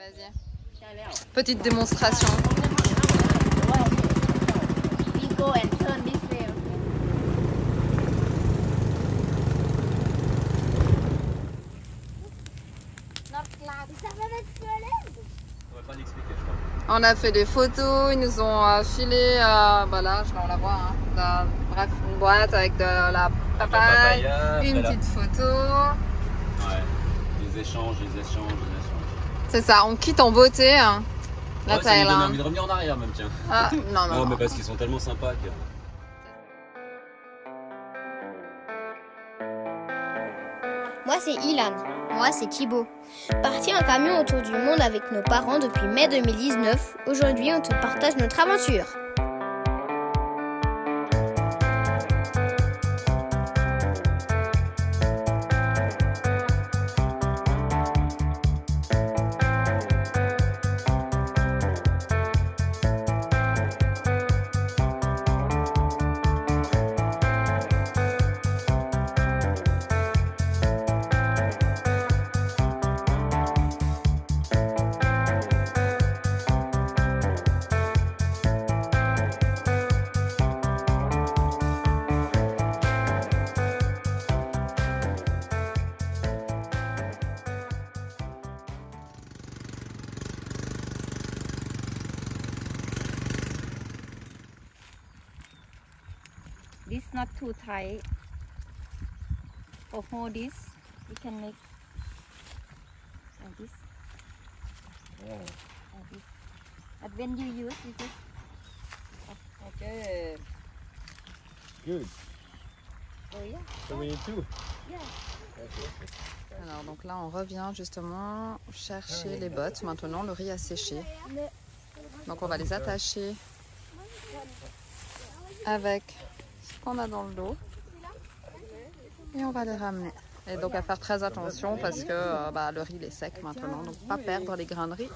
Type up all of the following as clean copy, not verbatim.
Vas-y. Petite démonstration. We go and turn this way. On a fait des photos, ils nous ont filé, bah là, on la voit, hein, bref, une boîte avec de la papaye, une petite photo. Ouais, des échanges. C'est ça, on quitte en beauté, hein, la ouais, ça me donne Thaïlande. envie de revenir en arrière même, tiens. Ah, non. Mais parce qu'ils sont tellement sympas que... Moi c'est Ilan. Moi c'est Thibaut. Parti en camion autour du monde avec nos parents depuis mai 2019, aujourd'hui on te partage notre aventure. This not too tight. For hold this, you can make like this. Like this. But when you use, you just Ok. Good. oh yeah. So we need two. Yeah. Alors donc là on revient justement chercher les bottes. Maintenant le riz a séché. Donc on va les attacher avec ce qu'on a dans le dos. Et on va les ramener. Et donc à faire très attention parce que le riz il est sec maintenant. Donc pas perdre les grains de riz.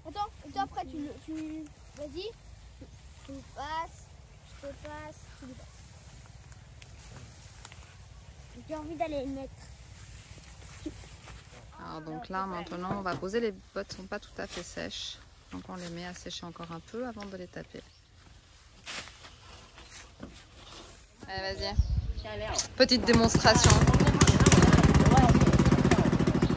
Attends, après tu vas-y, tu le passes, je te passe, tu le passes. J'ai envie d'aller le mettre. Alors donc là maintenant on va poser, les bottes sont pas tout à fait sèches. Donc on les met à sécher encore un peu avant de les taper. Allez, vas-y. Petite démonstration.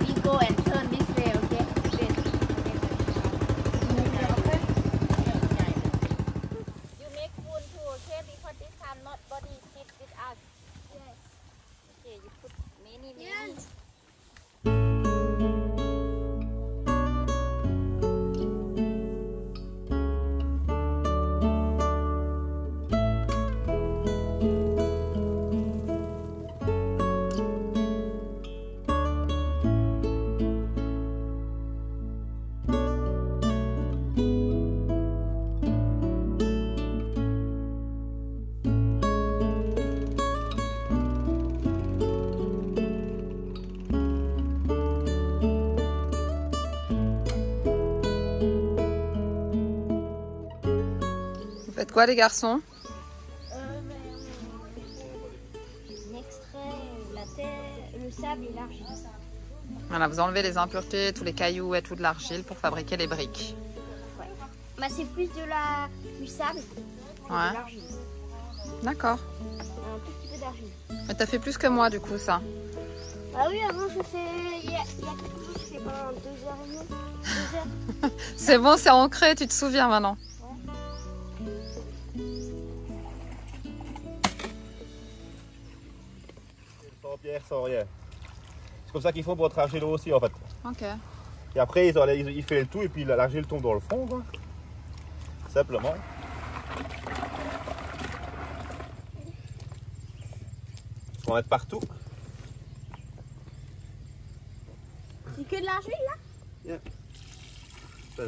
We go and turn this way, okay? You make food too, okay? Because this time not body sit with us. Yes. Okay, you put many. Yes. Faites quoi les garçons? On extrait la terre, le sable et l'argile. Voilà, vous enlevez les impuretés, tous les cailloux et toute l'argile pour fabriquer les briques. Ouais. Bah, c'est plus du sable et Ouais. de l'argile. D'accord. Un tout petit peu d'argile. Mais t'as fait plus que moi du coup ça. Ah oui, avant je fais. Il y a quelque chose que je fais pendant 2 heures. C'est bon, c'est ancré, tu te souviens maintenant. Sans pierre, sans rien. C'est comme ça qu'ils font pour tracer l'eau aussi en fait. Ok. Et après ils font le tout et puis l'argile tombe dans le fond quoi. Simplement. On va mettre partout. C'est que de l'argile là? Yeah. Je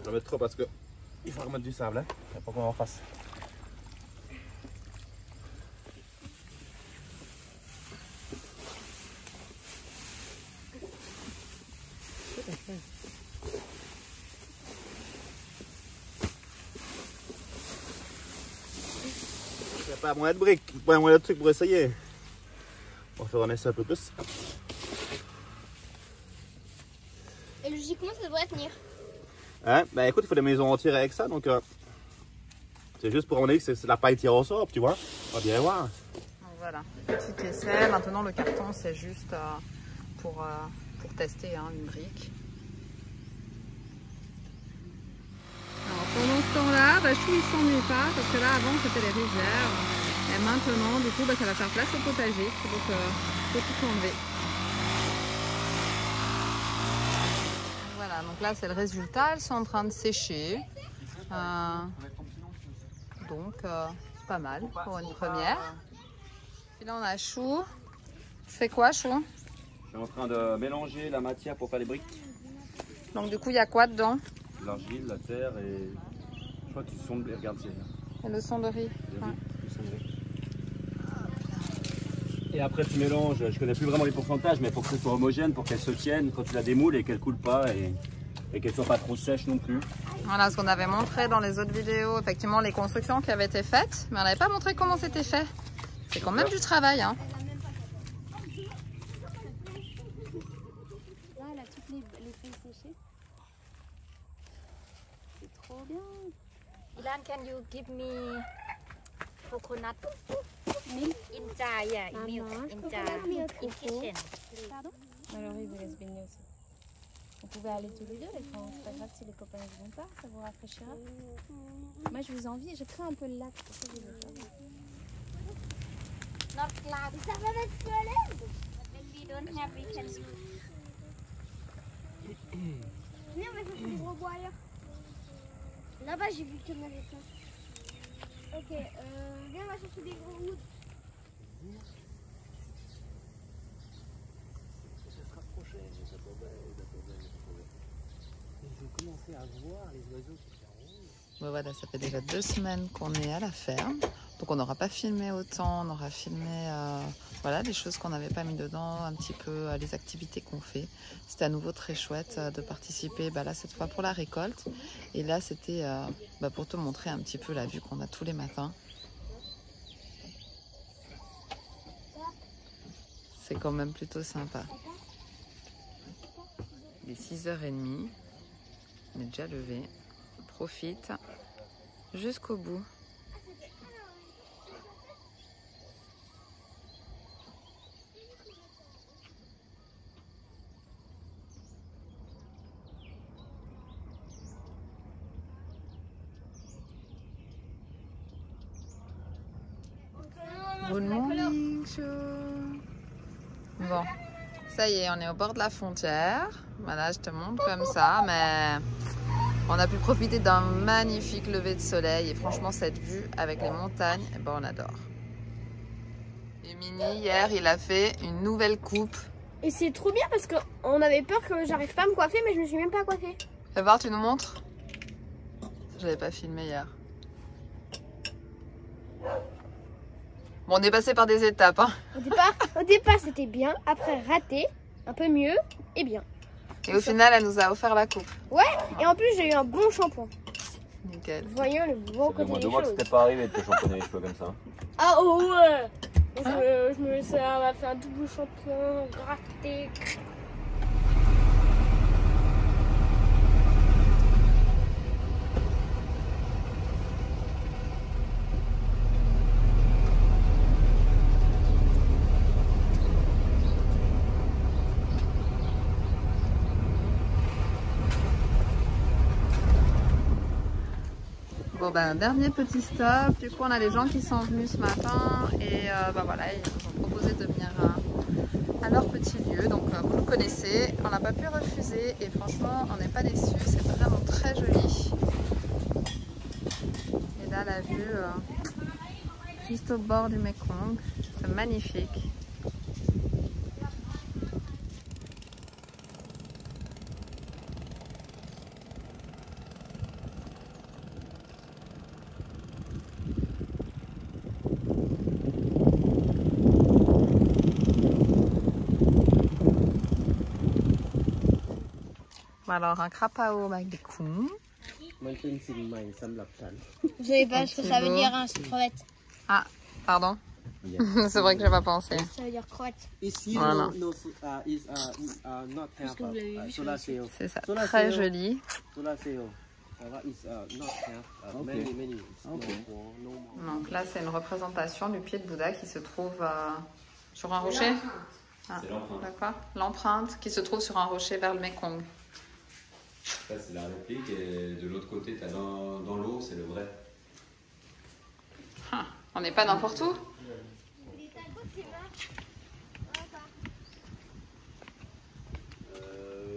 vais mettre trop parce que il faut remettre du sable. Hein. Il faut pas qu'on en fasse. Il n'y a pas moins de briques, pas moins de trucs pour essayer. On va faire un essai un peu plus. Et logiquement, ça devrait tenir. Hein? Ben écoute, il faut des maisons entières avec ça, donc c'est juste pour emmener que la paille tire au sort, tu vois. On va bien voir. Donc voilà, petit essai. Maintenant le carton c'est juste pour tester hein, une brique. Alors pendant ce temps-là, Chou il s'ennuie pas parce que là avant c'était les rizières. Et maintenant du coup ça va faire place au potager. Donc faut tout enlever. Voilà, donc là c'est le résultat. Elles sont en train de sécher. Donc c'est pas mal pour une première. Puis là on a Chou. Tu fais quoi Chou? Je suis en train de mélanger la matière pour faire les briques. Donc du coup il y a quoi dedans? L'argile, la terre et je crois que tu sondes. Regarde, c'est là. Et le son de riz. Ouais. Et après tu mélanges, je connais plus vraiment les pourcentages, mais il faut que ce soit homogène pour qu'elle se tienne quand tu la démoules et qu'elle coule pas et qu'elle soit pas trop sèche non plus. Voilà ce qu'on avait montré dans les autres vidéos, effectivement les constructions qui avaient été faites, mais on n'avait pas montré comment c'était fait. C'est quand même du travail. Hein. Là, elle a toutes les feuilles séchées. C'est trop bien. Ilan, can you give me coconut milk in jar? Yeah, milk in jar. In kitchen. Pardon? Alors oui, vous laisse baigner aussi. On pouvait aller tous les deux, les frères. C'est pas grave si les copains ne vont pas, ça vous rafraîchira. Moi, je vous envie, j'ai pris un peu le lac. C'est ça que je veux faire. Not glass. Ça va mettre soleil. When we don't have, we can use. Viens, on va chercher des gros bois ailleurs. Là-bas, j'ai vu qu'il y en avait plein. Ok, viens, on va chercher des gros woods. Bon, voilà, ça fait déjà 2 semaines qu'on est à la ferme. Donc on n'aura pas filmé autant, on aura filmé voilà, les choses qu'on n'avait pas mis dedans, un petit peu les activités qu'on fait. C'était à nouveau très chouette de participer là cette fois pour la récolte. Et là c'était pour te montrer un petit peu la vue qu'on a tous les matins. C'est quand même plutôt sympa. Il est 6h30, on est déjà levé. On profite jusqu'au bout. Good morning, Chou. Bon, ça y est, on est au bord de la frontière. Voilà, je te montre comme ça, mais on a pu profiter d'un magnifique lever de soleil. Et franchement, cette vue avec les montagnes, on adore. Et Mini, hier, il a fait une nouvelle coupe. Et c'est trop bien parce qu'on avait peur que j'arrive pas à me coiffer, mais je me suis même pas coiffée. Fais voir, tu nous montres? J'avais pas filmé hier. Bon, on est passé par des étapes. Hein. Au départ c'était bien, après raté, un peu mieux et bien. Et au final, elle nous a offert la coupe. Ouais, et en plus j'ai eu un bon shampoing. Nickel. Voyons le bon côté des choses. C'était pas arrivé de te champonner les cheveux comme ça. Ah oh ouais. Ça m'a fait un double shampoing, gratté. Bon dernier petit stop, du coup on a des gens qui sont venus ce matin et voilà, ils nous ont proposé de venir à leur petit lieu, donc vous le connaissez, on n'a pas pu refuser et franchement on n'est pas déçus, c'est vraiment très joli. Et là la vue juste au bord du Mekong, c'est magnifique. Alors un crapao avec des coups. Je savais pas ce que ça veut dire, hein, cette crevette. Ah, pardon. C'est vrai que j'ai pas pensé. Ça veut dire crotte. Ici, Voilà. not Parce que vous l'avez vu have sur solar cell. C'est ça, Solar très cell. joli. Solar cell. Is not have Okay. many. Okay. No more. Donc là, c'est une représentation du pied de Bouddha qui se trouve sur un rocher. Ah, C'est l'empreinte. d'accord. L'empreinte qui se trouve sur un rocher vers le Mekong. Ça, c'est la réplique, et de l'autre côté, t'as dans l'eau, c'est le vrai. Ah, on n'est pas n'importe où.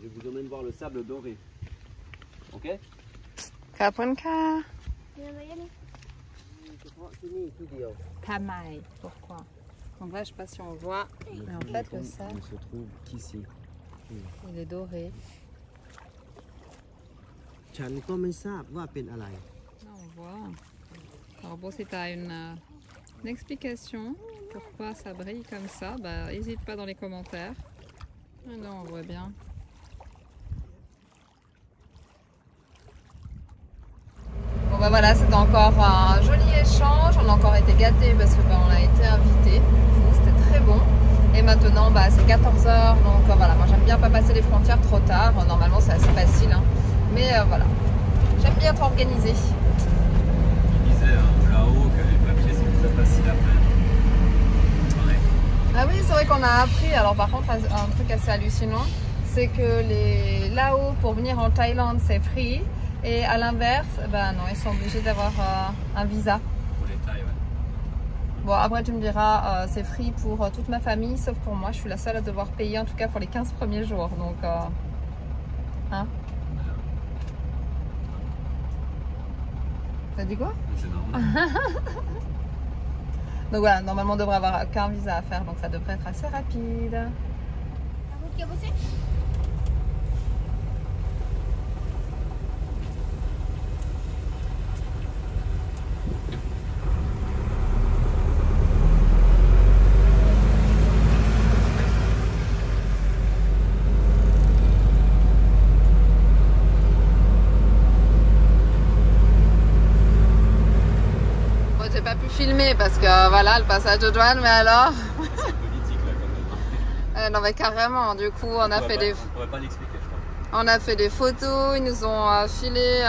Je vous emmène voir le sable doré. Ok? Kapunka. Tamai. Pourquoi? Donc là, je sais pas si on voit. Mais en fait, le sable, ne se trouve qu'ici. il est doré. ฉันก็ไม่ทราบว่าเป็นอะไร Là, on voit. Alors bon, si tu as une explication pourquoi ça brille comme ça, bah n'hésite pas dans les commentaires. Ah non, on voit bien. Bon bah voilà, c'était encore un joli échange. On a encore été gâtés parce que bah, on a été invités. C'était très bon. Et maintenant, bah, c'est 14h. Donc voilà, moi j'aime bien pas passer les frontières trop tard. Normalement, c'est assez facile. Hein. Mais voilà, j'aime bien t'organiser. Il disait là-haut que les papiers sont très faciles à faire. Ouais. Ah oui, c'est vrai qu'on a appris. Alors par contre, un truc assez hallucinant, c'est que là-haut, pour venir en Thaïlande, c'est free. Et à l'inverse, ben non, ils sont obligés d'avoir un visa. Pour les tailles, ouais. Bon, après tu me diras, c'est free pour toute ma famille, sauf pour moi. Je suis la seule à devoir payer, en tout cas pour les 15 premiers jours. Donc, hein? T'as dit quoi? C'est normal. Donc voilà, normalement on devrait avoir qu'un visa à faire, donc ça devrait être assez rapide. Bon, j'ai pas pu filmer parce que voilà le passage de douane, mais alors. C'est politique là quand même. Non mais carrément, du coup on a fait des... On pourrait pas l'expliquer, je crois. On a fait des photos, ils nous ont filé,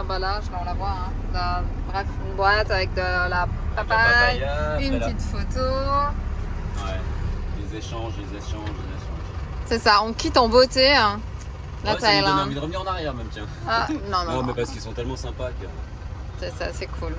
bah là, on la voit, hein, bref, une boîte avec de la papaye, une petite photo. Ouais, les échanges. C'est ça, on quitte en beauté hein, la Ouais, ça me donne Thaïlande. envie de revenir en arrière même, tiens. Ah, non, Non, mais parce qu'ils sont tellement sympas que... c'est ça, c'est cool.